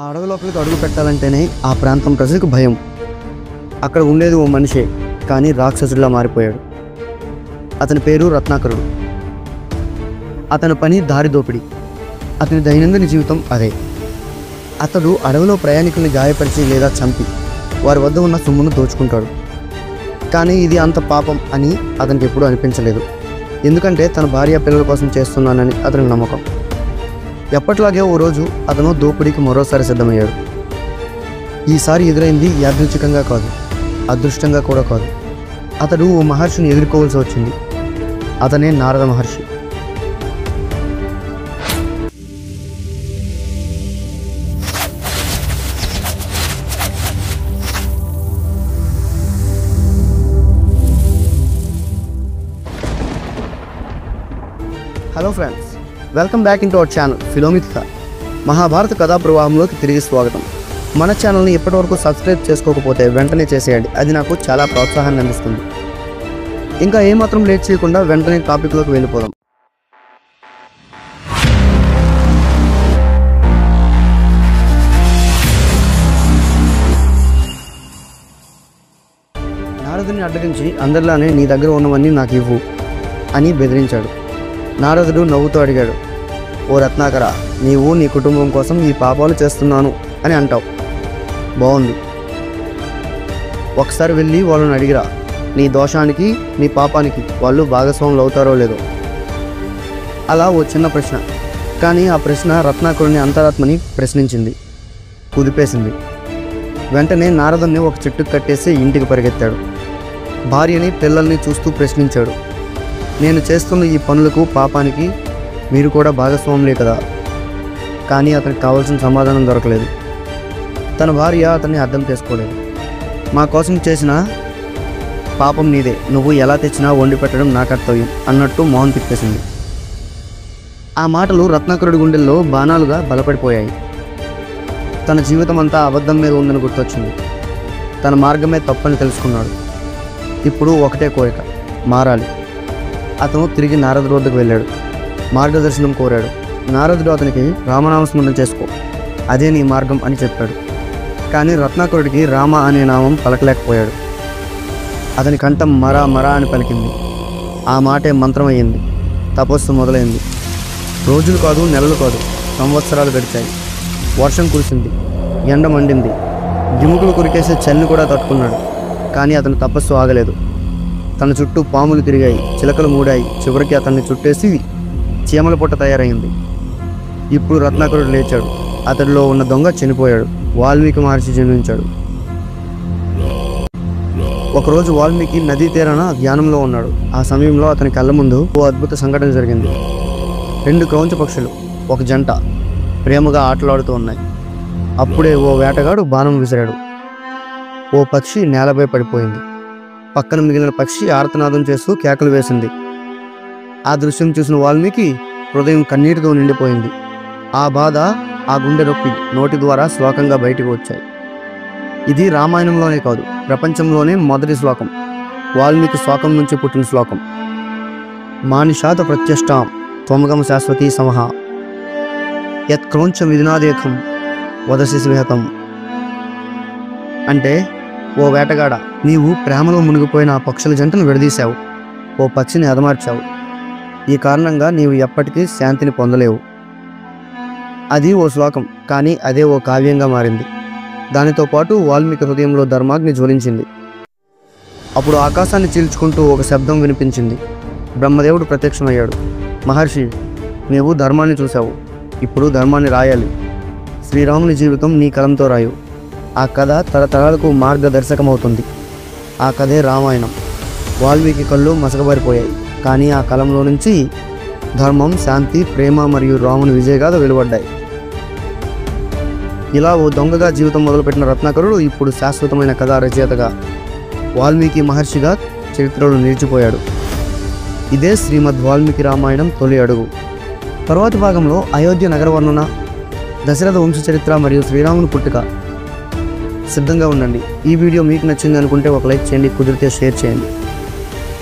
ఆ అడవిలోపలికి అడుగు పెట్టాలంటేనే ఆ ప్రాంతం ప్రజలకు భయం. అక్కడ ఉండేది ఓ మనిషే, కానీ రాక్షసుడిలా మారిపోయాడు. అతని పేరు రత్నాకరుడు. అతని పని దారి దోపిడీ. అతని దైనందిన జీవితం అదే. అతడు అడవిలో ప్రయాణికుల్ని గాయపరిచి లేదా చంపి వారి వద్ద ఉన్న సొమ్మును దోచుకుంటాడు. కానీ ఇది అంత పాపం అని అతనికి ఎప్పుడూ అనిపించలేదు. ఎందుకంటే తన భార్య పిల్లల కోసం చేస్తున్నానని అతనికి నమ్మకం. ఎప్పటిలాగే ఓ రోజు అతను దోపిడీకి మరోసారి సిద్ధమయ్యాడు. ఈసారి ఎదురైంది యాదృచ్ఛికంగా కాదు, అదృష్టంగా కూడా కాదు. అతడు ఓ మహర్షిని ఎదుర్కోవాల్సి వచ్చింది. అతనే Narada Maharshi. Hello friends, welcome back in to our channel Philomythica. Mahabharata కథా ప్రవాహంలోకి తిరిగి స్వాగతం. మన ఛానల్ని ఇప్పటివరకు సబ్స్క్రైబ్ చేసుకోకపోతే వెంటనే చేసేయండి, అది నాకు చాలా ప్రోత్సాహాన్ని అందిస్తుంది. ఇంకా ఏమాత్రం లేట్ చేయకుండా వెంటనే టాపిక్లోకి వెళ్ళిపోదాం. నారదుని అడ్డగించి అందరిలానే నీ దగ్గర ఉన్నవన్నీ నాకు ఇవ్వు అని బెదిరించాడు. నారదుడు నవ్వుతూ అడిగాడు, ఓ రత్నాకర, నీవు నీ కుటుంబం కోసం ఈ పాపాలు చేస్తున్నాను అని అంటావు. బాగుంది, ఒకసారి వెళ్ళి వాళ్ళని అడిగిరా, నీ దోషానికి నీ పాపానికి వాళ్ళు భాగస్వాములు అవుతారో లేదో. అలా ఓ చిన్న ప్రశ్న. కానీ ఆ ప్రశ్న రత్నాకరుని అంతరాత్మని ప్రశ్నించింది, కుదిపేసింది. వెంటనే నారదుని ఒక చెట్టుకు కట్టేసి ఇంటికి పరిగెత్తాడు. భార్యని పిల్లల్ని చూస్తూ ప్రశ్నించాడు, నేను చేస్తున్న ఈ పనులకు పాపానికి మీరు కూడా భాగస్వాములే కదా. కానీ అతనికి కావాల్సిన సమాధానం దొరకలేదు. తన భార్య అతన్ని అర్థం చేసుకోలేదు. మా కోసం చేసిన పాపం నీదే, నువ్వు ఎలా తెచ్చినా వండి పెట్టడం నా కర్తవ్యం అన్నట్టు మౌనం తిప్పేసింది. ఆ మాటలు రత్నాకరుడి గుండెల్లో బాణాలుగా బలపడిపోయాయి. తన జీవితం అంతా అబద్ధం మీద ఉందని గుర్తొచ్చింది. తన మార్గమే తప్పని తెలుసుకున్నాడు. ఇప్పుడు ఒకటే కోరిక, మారాలి. అతను తిరిగి నారదుడి వద్దకు వెళ్ళాడు. మార్గదర్శనం కోరాడు. నారదుడు అతనికి రామనామస్మరణ చేసుకో, అదే నీ మార్గం అని చెప్పాడు. కానీ రత్నాకరుడికి రామ అనే నామం పలకలేకపోయాడు. అతని కంఠం మరా మరా అని పలికింది. ఆ మాటే మంత్రమయ్యింది. తపస్సు మొదలైంది. రోజులు కాదు, నెలలు కాదు, సంవత్సరాలు గడిచాయి. వర్షం కురిసింది, ఎండ మండింది, జిముకులు కురికేసే చలిని కూడా తట్టుకున్నాడు. కానీ అతని తపస్సు ఆగలేదు. తన చుట్టూ పాములు తిరిగాయి, చిలకలు మూడాయి. చివరికి అతన్ని చుట్టేసి చీమల పుట్ట తయారైంది. ఇప్పుడు రత్నాకరుడు లేచాడు. అతడిలో ఉన్న దొంగ చనిపోయాడు. వాల్మీకి మహర్షి జన్మించాడు. ఒకరోజు వాల్మీకి నదీ తీరాన ధ్యానంలో ఉన్నాడు. ఆ సమయంలో అతని కళ్ళ ముందు ఓ అద్భుత సంఘటన జరిగింది. 2 క్రౌంచ పక్షులు, ఒక జంట, ప్రేమగా ఆటలాడుతూ ఉన్నాయి. అప్పుడే ఓ వేటగాడు బాణం విసిరాడు. ఓ పక్షి నేలపై పడిపోయింది. పక్కన మిగిలిన పక్షి ఆర్తనాదం చేస్తూ కేకలు వేసింది. ఆ దృశ్యం చూసిన వాల్మీకి హృదయం కన్నీటితో నిండిపోయింది. ఆ బాధ, ఆ గుండె నొప్పి నోటి ద్వారా శ్లోకంగా బయటకు వచ్చాయి. ఇది రామాయణంలోనే కాదు, ప్రపంచంలోనే మొదటి శ్లోకం. వాల్మీకి శ్లోకం నుంచి పుట్టిన శ్లోకం. మానిషాత ప్రత్యష్టాం త్వమగమ శాశ్వతీ సమహ యత్ క్రౌంచ విధినాదేకం వదసి స్వేహతం. అంటే, ఓ వేటగాడ, నీవు ప్రేమలో మునిగిపోయిన ఆ పక్షుల జంటను విడదీశావు. ఓ పక్షిని హతమార్చావు. ఈ కారణంగా నీవు ఎప్పటికీ శాంతిని పొందలేవు. అది ఓ శ్లోకం, కానీ అదే ఓ కావ్యంగా మారింది. దానితో పాటు వాల్మీకి హృదయంలో ధర్మాగ్ని జ్వలించింది. అప్పుడు ఆకాశాన్ని చీల్చుకుంటూ ఒక శబ్దం వినిపించింది. బ్రహ్మదేవుడు ప్రత్యక్షమయ్యాడు. మహర్షి, నీవు ధర్మాన్ని చూశావు, ఇప్పుడు ధర్మాన్ని రాయాలి. శ్రీరాముని జీవితం నీ కలంతో రాయు. ఆ కథ తరతరాలకు మార్గదర్శకమవుతుంది. ఆ కథే రామాయణం. వాల్మీకి కళ్ళు మసకబారిపోయాయి. కానీ ఆ కలంలో నుంచి ధర్మం, శాంతి, ప్రేమ మరియు రాముని విజయగాథ వెలువడ్డాయి. ఇలా ఓ దొంగగా జీవితం మొదలుపెట్టిన రత్నాకరుడు ఇప్పుడు శాశ్వతమైన కథా రచయితగా, వాల్మీకి మహర్షిగా చరిత్రలో నిలిచిపోయాడు. ఇదే శ్రీమద్ వాల్మీకి రామాయణం తొలి అడుగు. తరువాతి భాగంలో అయోధ్య నగర వర్ణన, దశరథ వంశ చరిత్ర మరియు శ్రీరాముని పుట్టుక. సిద్ధంగా ఉండండి. ఈ వీడియో మీకు నచ్చింది అనుకుంటే ఒక లైక్ చేయండి, కుదిరితే షేర్ చేయండి.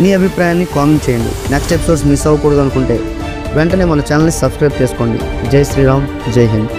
మీ అభిప్రాయాన్ని కామెంట్ చేయండి. నెక్స్ట్ ఎపిసోడ్స్ మిస్ అవ్వకూడదు అనుకుంటే వెంటనే మన ఛానల్ని సబ్స్క్రైబ్ చేసుకోండి. జై శ్రీరామ్, జై హింద్.